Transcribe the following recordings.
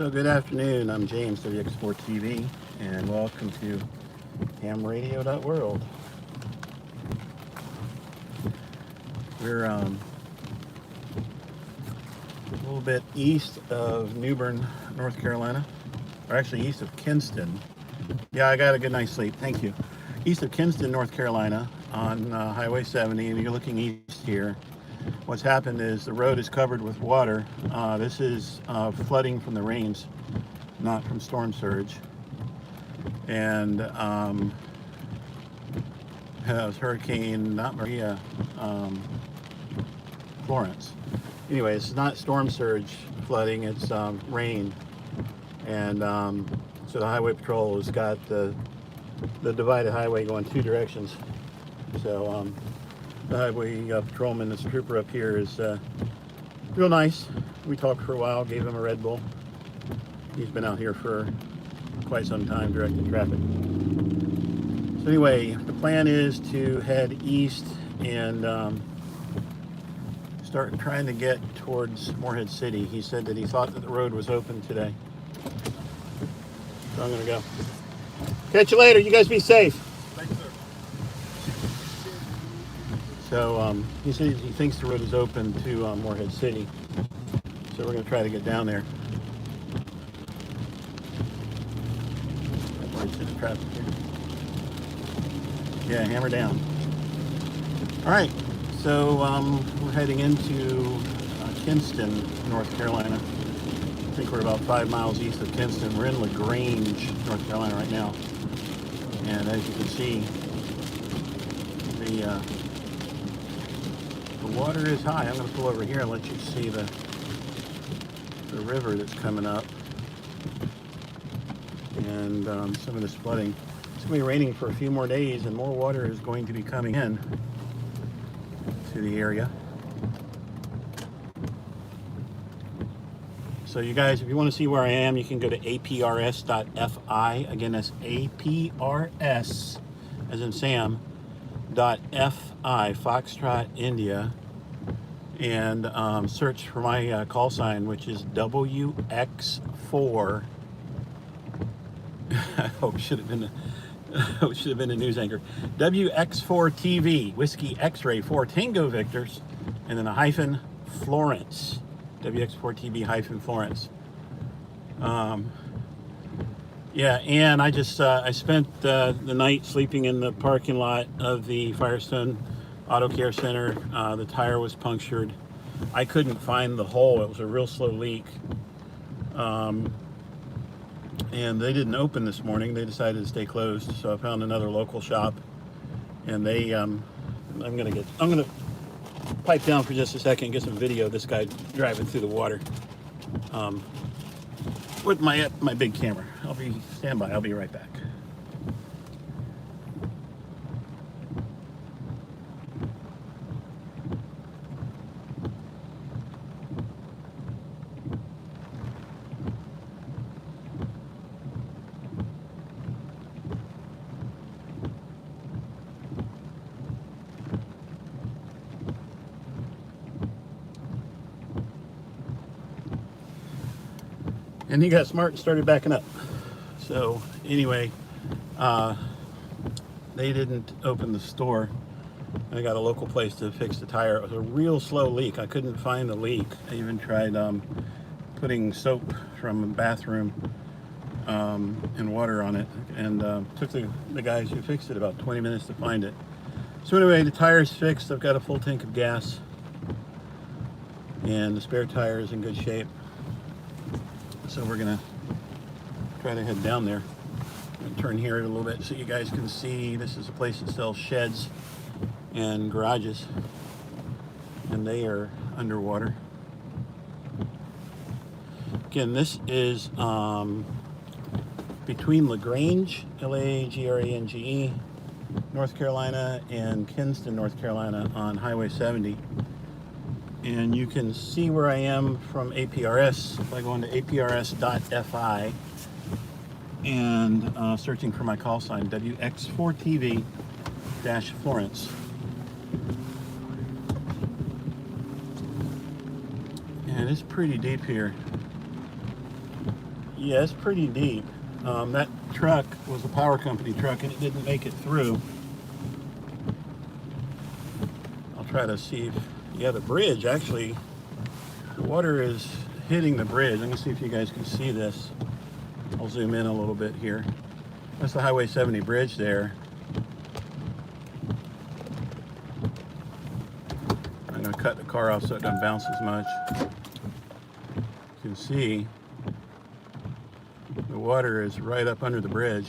So good afternoon, I'm James, WX4 TV, and welcome to HamRadio.World. We're a little bit east of New Bern, North Carolina, or actually east of Kinston. Yeah, I got a good night's sleep, thank you. East of Kinston, North Carolina, on Highway 70, and you're looking east here. What's happened is the road is covered with water. This is flooding from the rains, not from storm surge. And it was Hurricane, not Maria, Florence. Anyway, it's not storm surge flooding, it's rain. And so the Highway Patrol has got the divided highway going two directions. So the highway patrolman, this trooper up here, is real nice. We talked for a while, gave him a Red Bull. He's been out here for quite some time directing traffic. So anyway, the plan is to head east and start trying to get towards Morehead City. He said that he thought that the road was open today. So I'm gonna go. Catch you later, you guys be safe. Thanks, sir. So he said he thinks the road is open to Morehead City. So we're gonna try to get down there. The traffic here. Yeah, hammer down. All right, so we're heading into Kinston, North Carolina. I think we're about 5 miles east of Kinston. We're in LaGrange, North Carolina right now. And as you can see, the water is high. I'm going to pull over here and let you see the river that's coming up. And some of this flooding. It's going to be raining for a few more days, and more water is going to be coming in to the area. So you guys, if you want to see where I am, you can go to aprs.fi. Again, that's APRS, as in Sam, .fi, Foxtrot, India, and search for my call sign, which is WX4. I hope it should have been a news anchor. WX4 TV, Whiskey X-Ray 4 Tango Victors, and then a hyphen Florence. WX4 TV hyphen Florence. Yeah, and I just I spent the night sleeping in the parking lot of the Firestone Auto Care Center. The tire was punctured. I couldn't find the hole. It was a real slow leak. And they didn't open this morning. They decided to stay closed. So I found another local shop, and they I'm gonna pipe down for just a second and get some video of this guy driving through the water with my big camera. Stand by. I'll be right back. And he got smart and started backing up. So anyway, they didn't open the store. I got a local place to fix the tire. It was a real slow leak. I couldn't find the leak. I even tried putting soap from a bathroom and water on it, and took the guys who fixed it about 20 minutes to find it. So anyway, the tire's fixed. I've got a full tank of gas, and the spare tire is in good shape. So we're gonna try to head down there. I'm gonna turn here a little bit so you guys can see. This is a place that sells sheds and garages, and they are underwater. Again, this is between LaGrange, LaGrange, North Carolina, and Kinston, North Carolina, on Highway 70. And you can see where I am from APRS by going to aprs.fi and searching for my call sign, WX4TV-Florence. And it's pretty deep here. Yeah, it's pretty deep. That truck was a power company truck and it didn't make it through. I'll try to see if, yeah, the bridge actually, the water is hitting the bridge. I'm gonna see if you guys can see this. I'll zoom in a little bit here. That's the Highway 70 bridge there. I'm gonna cut the car off so it doesn't bounce as much. You can see the water is right up under the bridge.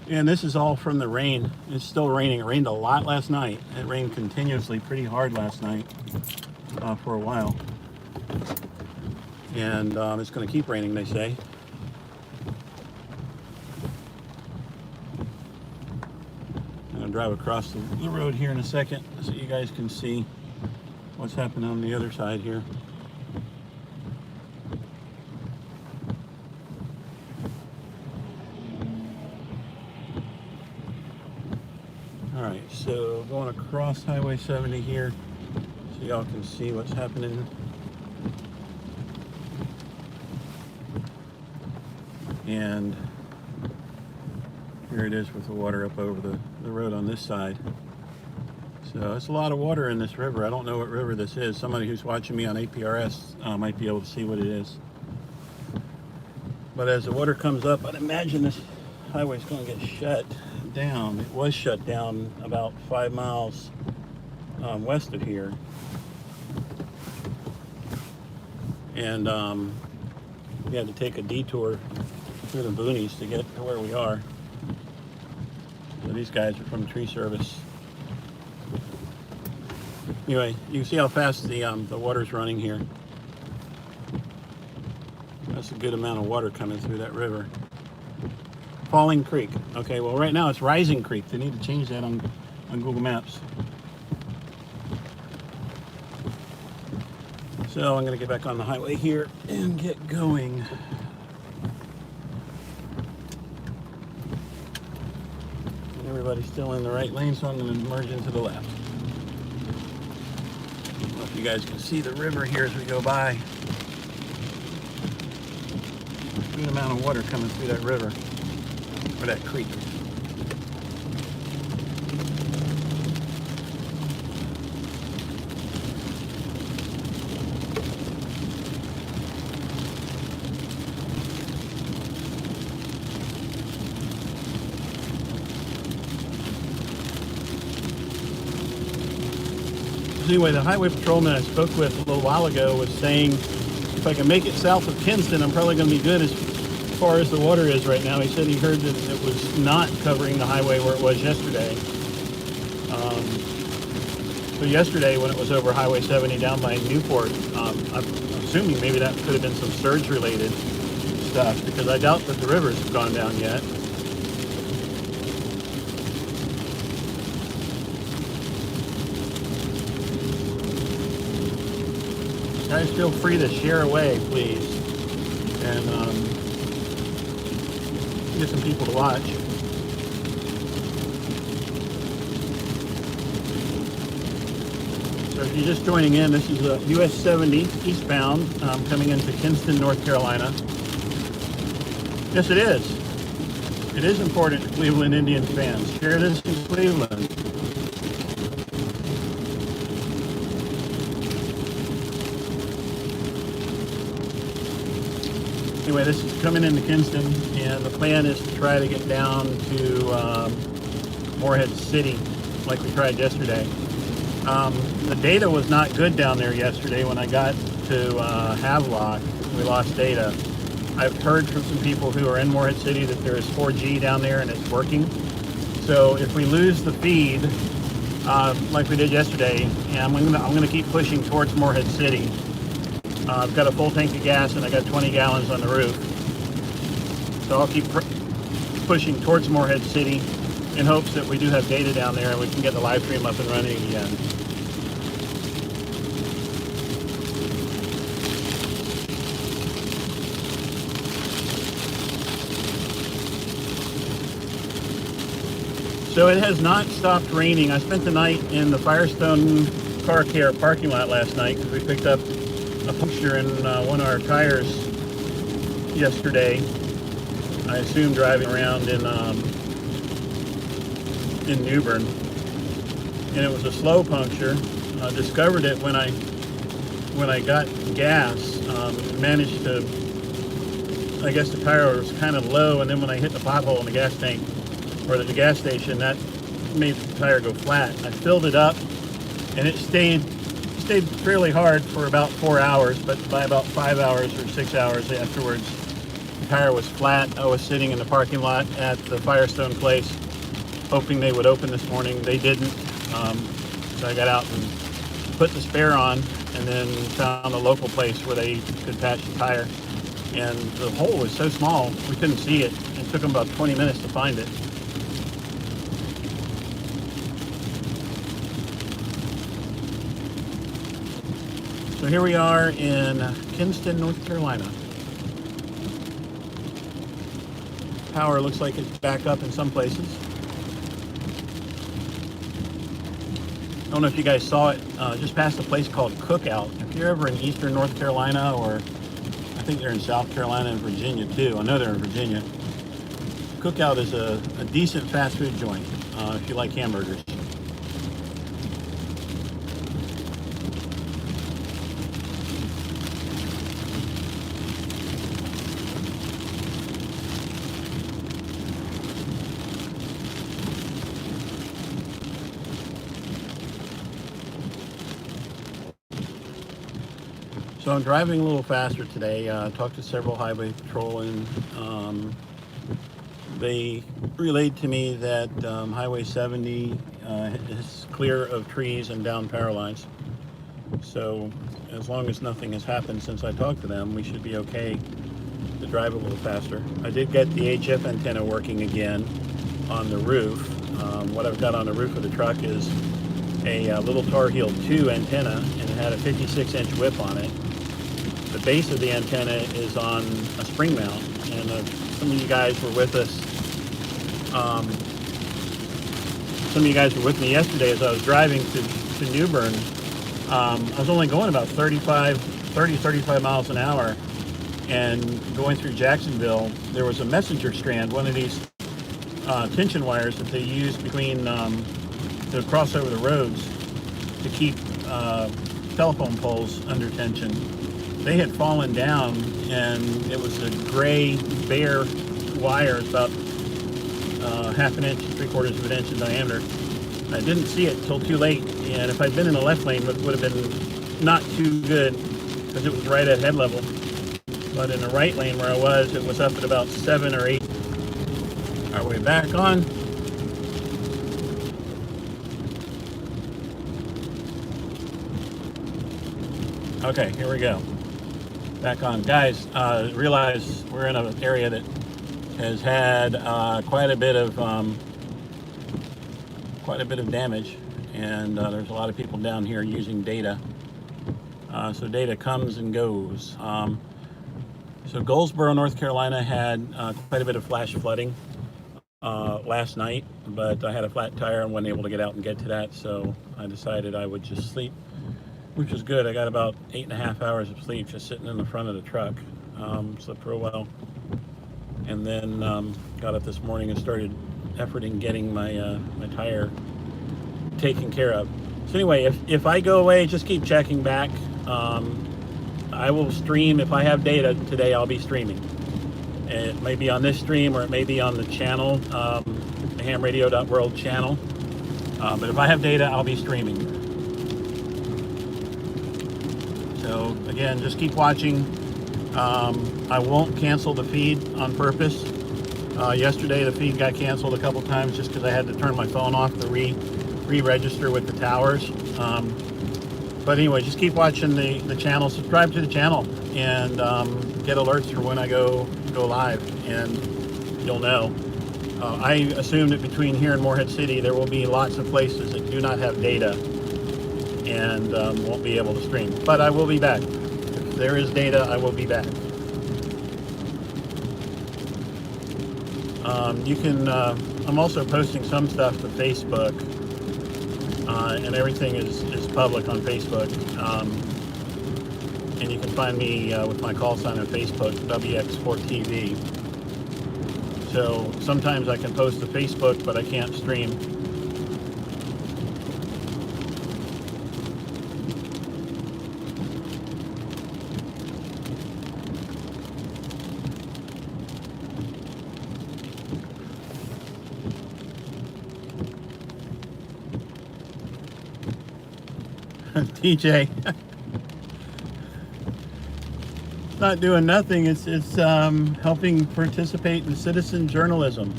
And this is all from the rain. It's still raining. It rained a lot last night. It rained continuously pretty hard last night for a while. And it's going to keep raining, they say. I'm going to drive across the road here in a second so you guys can see what's happening on the other side here. Alright, so going across Highway 70 here so y'all can see what's happening. And here it is with the water up over the road on this side. So it's a lot of water in this river. I don't know what river this is. Somebody who's watching me on APRS might be able to see what it is. But as the water comes up, I'd imagine this highway is going to get shut down. It was shut down about 5 miles west of here. And we had to take a detour through the boonies to get to where we are. So these guys are from tree service. Anyway, you can see how fast the water's running here. That's a good amount of water coming through that river. Falling Creek. Okay, well right now it's Rising Creek. They need to change that on Google Maps. So I'm going to get back on the highway here and get going. Everybody's still in the right lane, so I'm going to merge into the left. I don't know if you guys can see the river here as we go by. Good amount of water coming through that river, or that creek. Anyway, the highway patrolman I spoke with a little while ago was saying if I can make it south of Kinston, I'm probably going to be good as far as the water is right now. He said he heard that it was not covering the highway where it was yesterday. So yesterday when it was over Highway 70 down by Newport, I'm assuming maybe that could have been some surge related stuff because I doubt that the rivers have gone down yet. Guys, feel free to share away, please, and get some people to watch. So if you're just joining in, this is US 70 eastbound coming into Kinston, North Carolina. Yes, it is. It is important to Cleveland Indians fans. Share this in Cleveland. Anyway, this is coming into Kinston, and the plan is to try to get down to Morehead City like we tried yesterday. The data was not good down there yesterday. When I got to Havelock, we lost data. I've heard from some people who are in Morehead City that there is 4G down there and it's working. So if we lose the feed, like we did yesterday, yeah, I'm gonna keep pushing towards Morehead City. I've got a full tank of gas and I got 20 gallons on the roof. So I'll keep pushing towards Morehead City in hopes that we do have data down there and we can get the live stream up and running again. So it has not stopped raining. I spent the night in the Firestone Car Care parking lot last night because we picked up a puncture in one of our tires yesterday. I assume driving around in Newbern, and it was a slow puncture. I discovered it when I got gas. Managed to, I guess the tire was kind of low, and then when I hit the pothole in the gas tank or the gas station, that made the tire go flat. I filled it up, and it stayed fairly hard for about 4 hours, but by about 5 hours or 6 hours afterwards, the tire was flat. I was sitting in the parking lot at the Firestone place, hoping they would open this morning. They didn't, so I got out and put the spare on, and then found a local place where they could patch the tire. And the hole was so small, we couldn't see it. It took them about 20 minutes to find it. So here we are in Kinston, North Carolina. Power looks like it's back up in some places. I don't know if you guys saw it, just past a place called Cookout. If you're ever in eastern North Carolina, or I think they're in South Carolina and Virginia too. I know they're in Virginia. Cookout is a decent fast food joint if you like hamburgers. So I'm driving a little faster today. Talked to several highway patrol, and they relayed to me that Highway 70 is clear of trees and down power lines. So as long as nothing has happened since I talked to them, we should be okay to drive a little faster. I did get the HF antenna working again on the roof. What I've got on the roof of the truck is a little Tar Heel 2 antenna, and it had a 56-inch whip on it. The base of the antenna is on a spring mount, and some of you guys were with us. Some of you guys were with me yesterday as I was driving to Newbern. I was only going about 35 miles an hour, and going through Jacksonville, there was a messenger strand, one of these tension wires that they use between to cross over the roads to keep telephone poles under tension. They had fallen down, and it was a gray bare wire, about half an inch, 3/4 of an inch in diameter. I didn't see it till too late, and if I'd been in the left lane, it would have been not too good because it was right at head level. But in the right lane where I was, it was up at about 7 or 8. Our way back on. Okay, here we go. Back on. Guys, realize we're in an area that has had quite a bit of damage, and there's a lot of people down here using data. So data comes and goes. So Goldsboro, North Carolina had quite a bit of flash flooding last night, but I had a flat tire and wasn't able to get out and get to that, so I decided I would just sleep, which was good. I got about 8.5 hours of sleep just sitting in the front of the truck. Slept real well. And then got up this morning and started efforting getting my my tire taken care of. So anyway, if I go away, just keep checking back. I will stream. If I have data today, I'll be streaming. It may be on this stream, or it may be on the channel, the HamRadio.World channel. But if I have data, I'll be streaming. So again, just keep watching. I won't cancel the feed on purpose. Yesterday the feed got canceled a couple times just because I had to turn my phone off to re-register with the towers. But anyway, just keep watching the channel, subscribe to the channel, and get alerts for when I go live, and you'll know. I assume that between here and Morehead City there will be lots of places that do not have data and won't be able to stream. But I will be back. If there is data, I will be back. You can, I'm also posting some stuff to Facebook, and everything is public on Facebook. And you can find me with my call sign on Facebook, WX4TV. So sometimes I can post to Facebook, but I can't stream. TJ, not doing nothing. It's helping participate in citizen journalism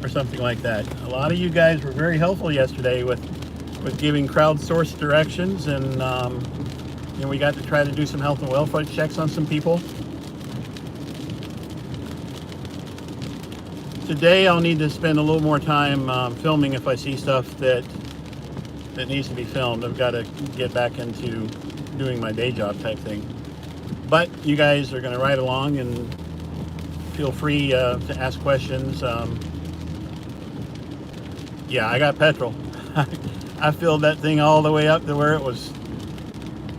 or something like that. A lot of you guys were very helpful yesterday with giving crowdsourced directions, and we got to try to do some health and welfare checks on some people. Today I'll need to spend a little more time filming if I see stuff that needs to be filmed. I've got to get back into doing my day job type thing. But you guys are going to ride along and feel free to ask questions. Yeah, I got petrol. I filled that thing all the way up to where it was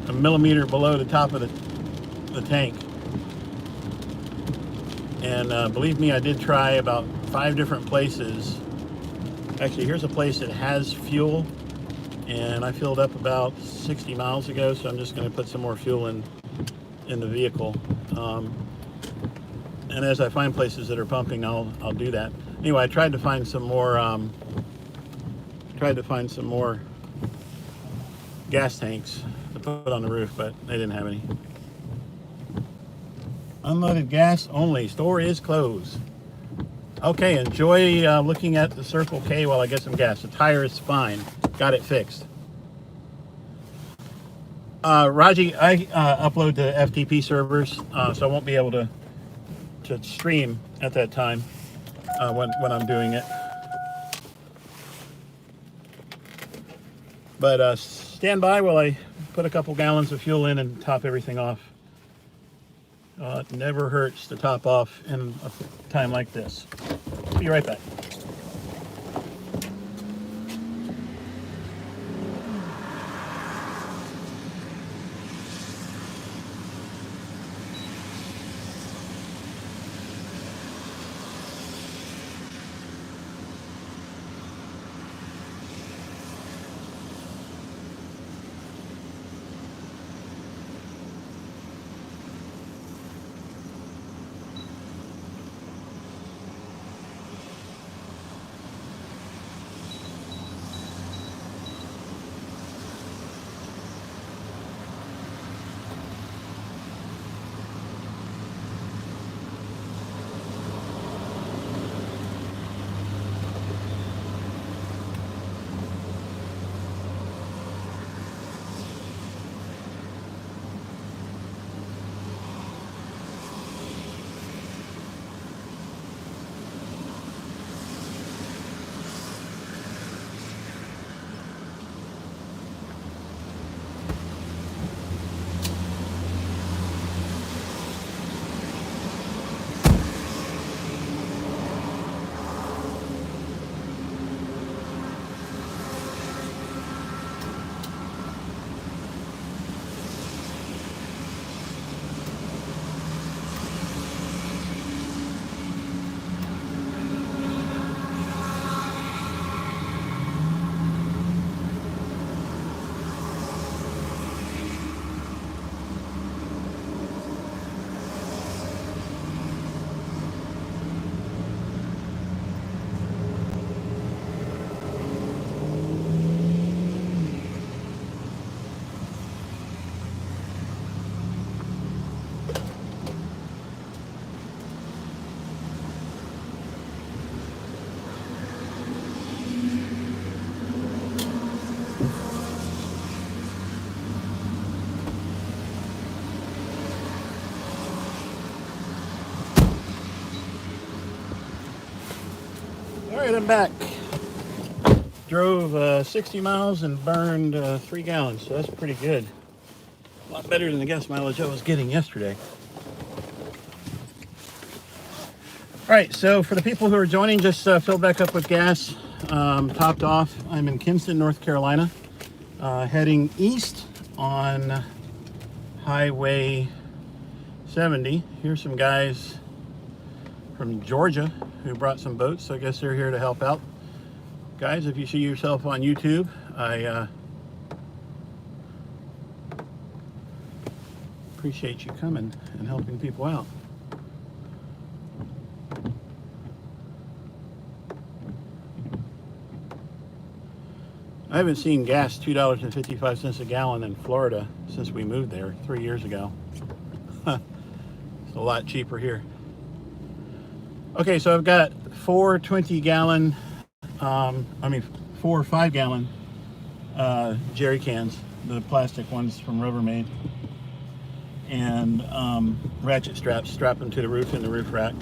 a millimeter below the top of the tank. And believe me, I did try about 5 different places. Actually, here's a place that has fuel, and I filled up about 60 miles ago, so I'm just going to put some more fuel in the vehicle. And as I find places that are pumping, I'll do that. Anyway, I tried to find some more gas tanks to put on the roof, but they didn't have any. Unloaded gas only. Store is closed. Okay, enjoy looking at the Circle K while I get some gas. The tire is fine. Got it fixed. Raji, I upload to FTP servers, so I won't be able to stream at that time when I'm doing it. But stand by while I put a couple gallons of fuel in and top everything off. It never hurts to top off in a time like this. Be right back. Alright, I'm back. Drove 60 miles and burned 3 gallons, so that's pretty good. A lot better than the gas mileage I was getting yesterday. Alright, so for the people who are joining, just filled back up with gas, topped off. I'm in Kinston, North Carolina, heading east on Highway 70. Here's some guys from Georgia who brought some boats, so I guess they're here to help out. Guys, if you see yourself on YouTube, I appreciate you coming and helping people out. I haven't seen gas $2.55 a gallon in Florida since we moved there 3 years ago. It's a lot cheaper here. Okay, so I've got 4 20-gallon, 4 5-gallon jerry cans, the plastic ones from Rubbermaid, and ratchet straps, strap them to the roof in the roof rack.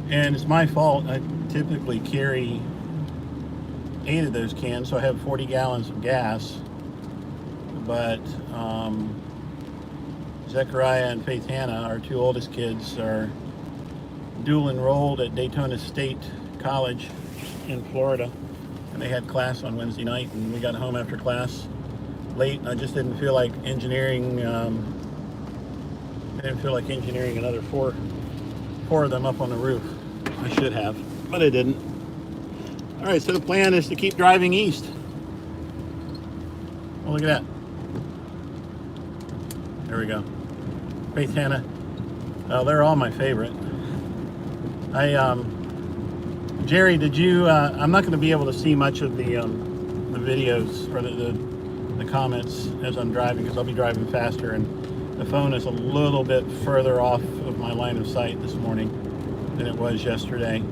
And it's my fault. I typically carry 8 of those cans, so I have 40 gallons of gas. But Zechariah and Faith Hannah, our 2 oldest kids, are dual enrolled at Daytona State College in Florida. And they had class on Wednesday night, and we got home after class late. And I just didn't feel like engineering. I didn't feel like engineering another four of them up on the roof. I should have, but I didn't. All right, so the plan is to keep driving east. Oh, look at that. There we go. Faith Hannah. They're all my favorite. Jerry, did you? I'm not going to be able to see much of the videos or the comments as I'm driving, because I'll be driving faster, and the phone is a little bit further off of my line of sight this morning than it was yesterday.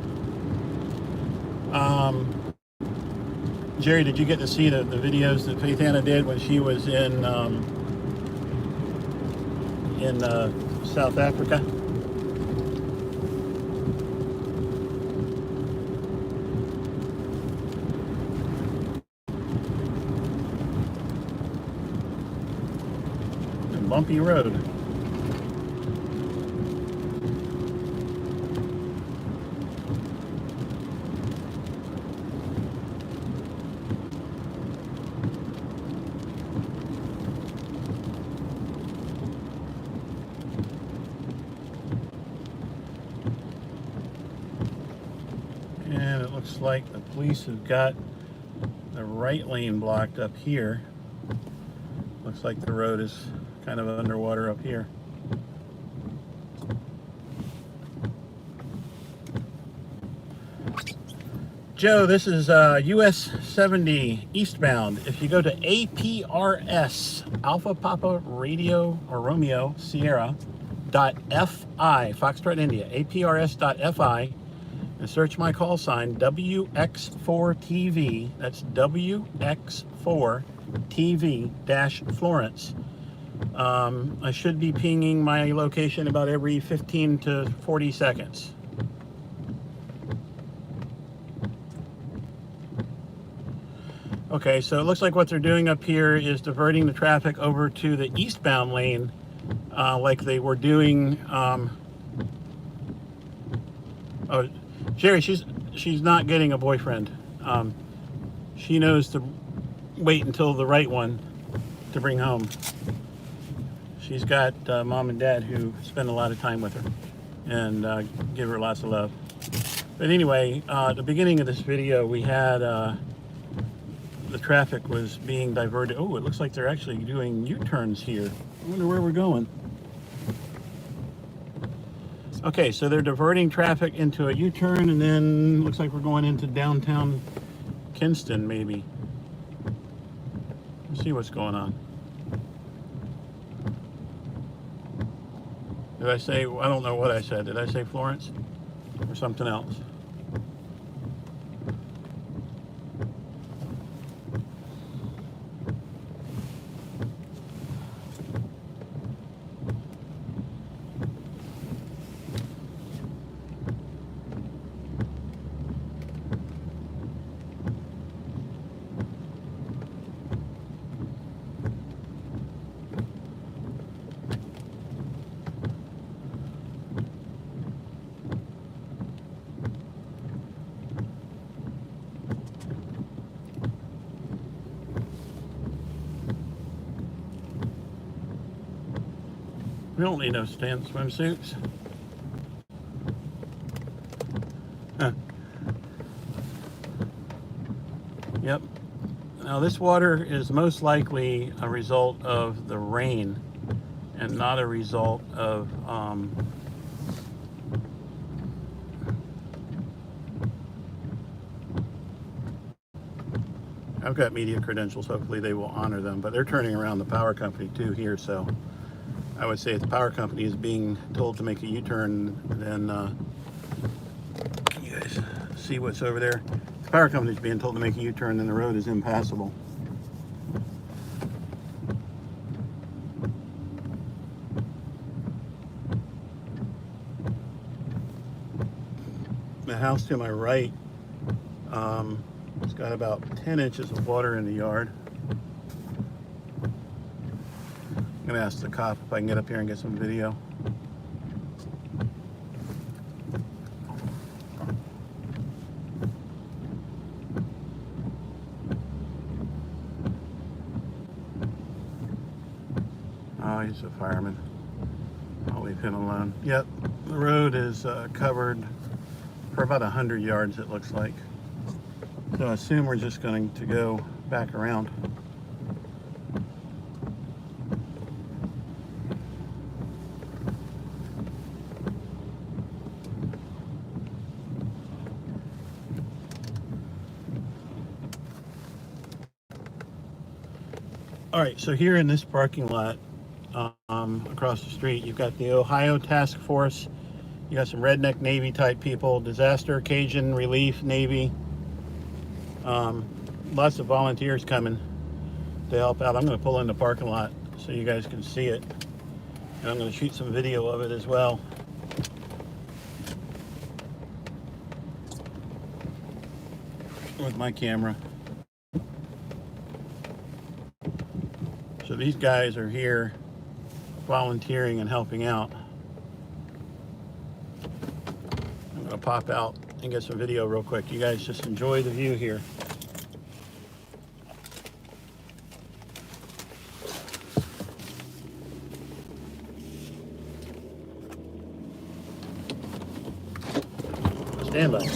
Jerry, did you get to see the videos that Faith Hannah did when she was in South Africa? A bumpy road. And it looks like the police have got the right lane blocked up here. Looks like the road is kind of underwater up here. Joe, this is US 70 eastbound. If you go to APRS, Alpha Papa Radio or Romeo Sierra .fi, Foxtrot India, APRS.fi, and search my call sign WX4TV. That's WX4TV-Florence. I should be pinging my location about every 15 to 40 seconds. Okay, so it looks like what they're doing up here is diverting the traffic over to the eastbound lane, like they were doing. Oh, Jerry, she's not getting a boyfriend. She knows to wait until the right one to bring home. She's got mom and dad who spend a lot of time with her and give her lots of love. But anyway, at the beginning of this video, we had the traffic was being diverted. Oh, it looks like they're actually doing U-turns here. I wonder where we're going. Okay, so they're diverting traffic into a U-turn, and then looks like we're going into downtown Kinston, maybe. Let's see what's going on. Did I say, I don't know what I said. Did I say Florence or something else? We don't need no stand swimsuits. Huh. Yep. Now this water is most likely a result of the rain and not a result of I've got media credentials. Hopefully they will honor them, but they're turning around the power company too here. So I would say if the power company is being told to make a U-turn, then can you guys see what's over there? If the power company is being told to make a U-turn, then the road is impassable. The house to my right, it's got about 10 inches of water in the yard. I'm gonna ask the cop if I can get up here and get some video. Oh, he's a fireman. I'll leave him alone. Yep, the road is covered for about 100 yards, it looks like. So I assume we're just going to go back around. All right, so here in this parking lot, across the street, you've got the Ohio Task Force. You got some redneck Navy type people, disaster occasion relief Navy. Lots of volunteers coming to help out. I'm going to pull in the parking lot so you guys can see it, and I'm going to shoot some video of it as well. With my camera. So these guys are here volunteering and helping out. I'm going to pop out and get some video real quick. You guys just enjoy the view here. Stand by.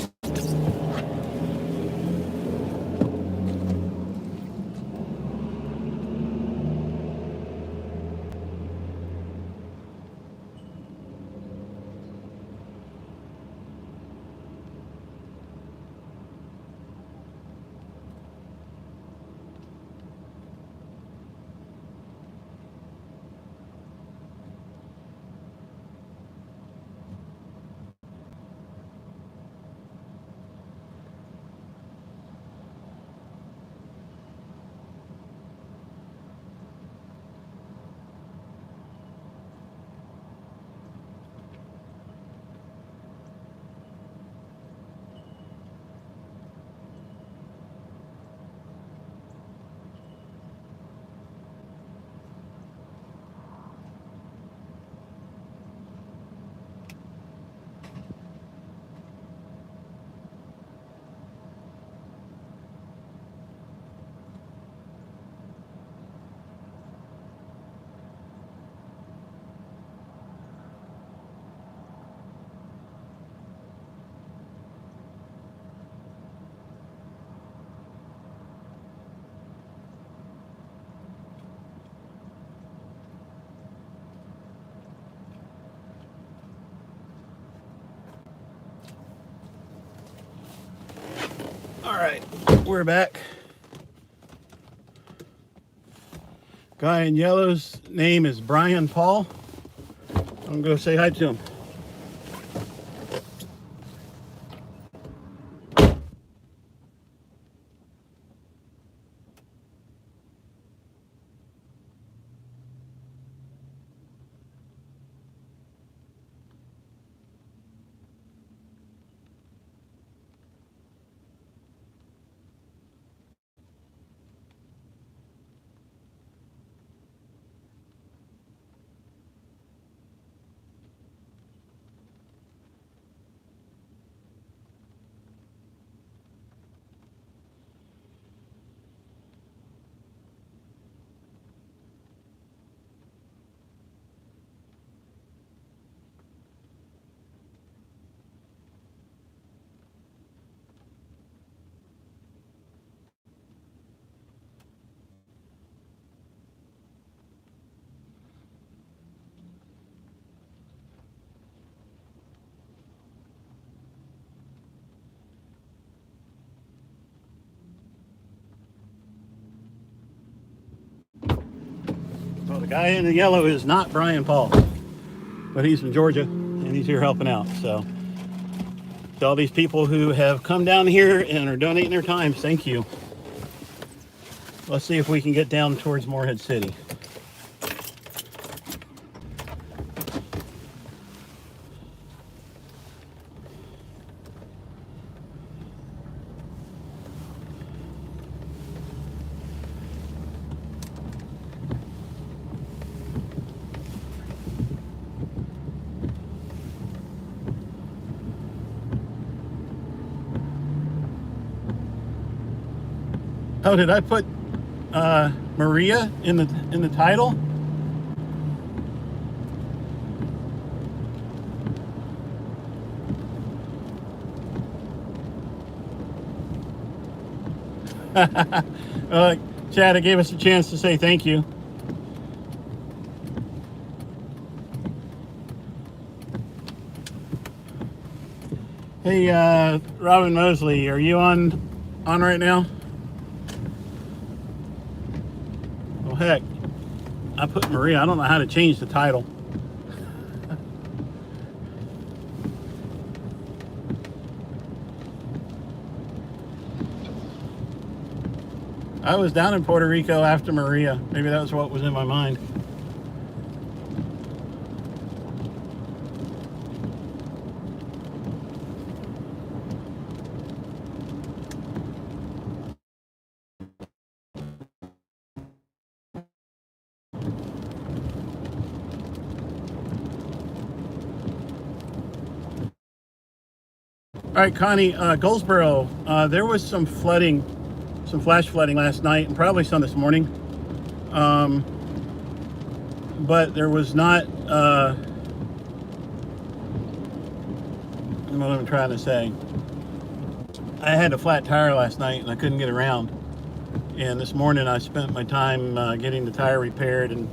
All right, we're back. Guy in yellow's name is Brian Paul. I'm gonna go say hi to him. the guy in the yellow is not Brian Paul, but he's from Georgia, and he's here helping out. So to all these people who have come down here and are donating their time, thank you. Let's see if we can get down towards Morehead City. Oh, did I put Maria in the title? Chad, it gave us a chance to say thank you. Hey, Robin Mosley, are you on right now? Well, heck, I put Maria. I don't know how to change the title. I was down in Puerto Rico after Maria. Maybe that was what was in my mind. All right, Connie, Goldsboro, there was some flooding, some flash flooding last night and probably some this morning. But there was not, what I'm trying to say. I had a flat tire last night and I couldn't get around. And this morning I spent my time getting the tire repaired and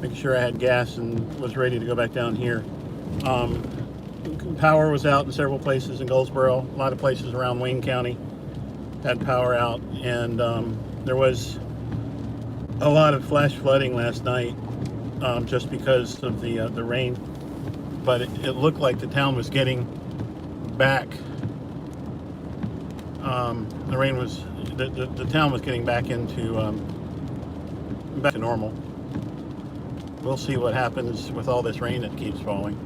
making sure I had gas and was ready to go back down here. Power was out in several places in Goldsboro. A lot of places around Wayne County had power out, and there was a lot of flash flooding last night just because of the rain. But it looked like the town was getting back. The rain was the town was getting back into back to normal. We'll see what happens with all this rain that keeps falling.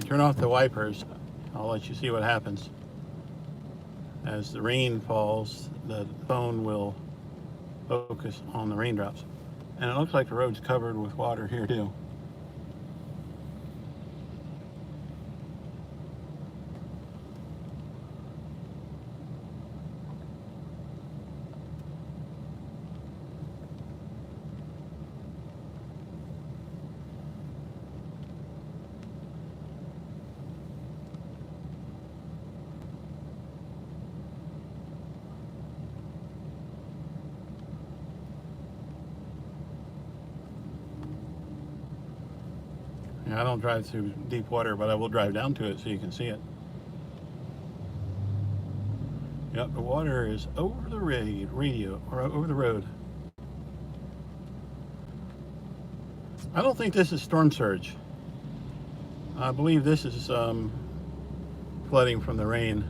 Turn off the wipers. I'll let you see what happens. As the rain falls, the phone will focus on the raindrops. And it looks like the road's covered with water here too. I don't drive through deep water, but I will drive down to it so you can see it. Yep, the water is over the radio or over the road. I don't think this is storm surge. I believe this is flooding from the rain.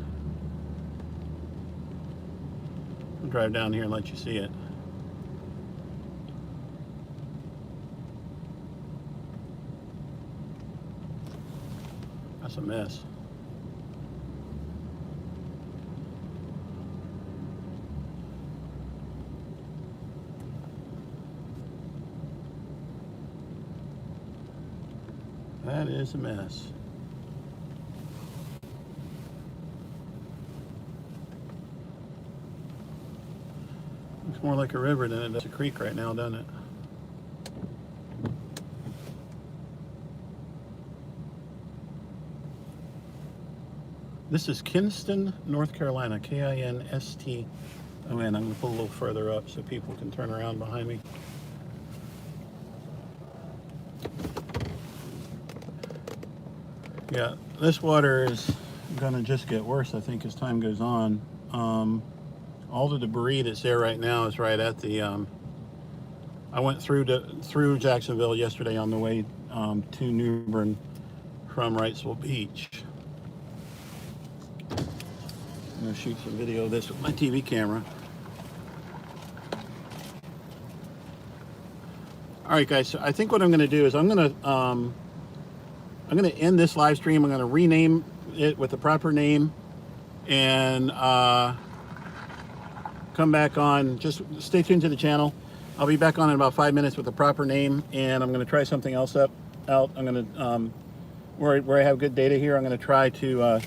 I'll drive down here and let you see it. That's a mess. That is a mess. Looks more like a river than it does a creek right now, doesn't it? This is Kinston, North Carolina, Kinston. I'm going to pull a little further up so people can turn around behind me. Yeah, this water is going to just get worse, I think, as time goes on. All the debris that's there right now is right at the... I went through Jacksonville yesterday on the way to New Bern from Wrightsville Beach. I'm going to shoot some video of this with my TV camera. All right, guys. So I think what I'm going to do is I'm going to end this live stream. I'm going to rename it with the proper name and come back on. Just stay tuned to the channel. I'll be back on in about 5 minutes with the proper name, and I'm going to try something else out. I'm going to where I have good data here. I'm going to try to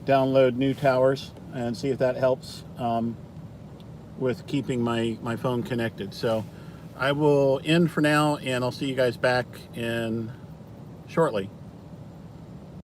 download new towers and see if that helps with keeping my phone connected. So I will end for now, and I'll see you guys back in shortly.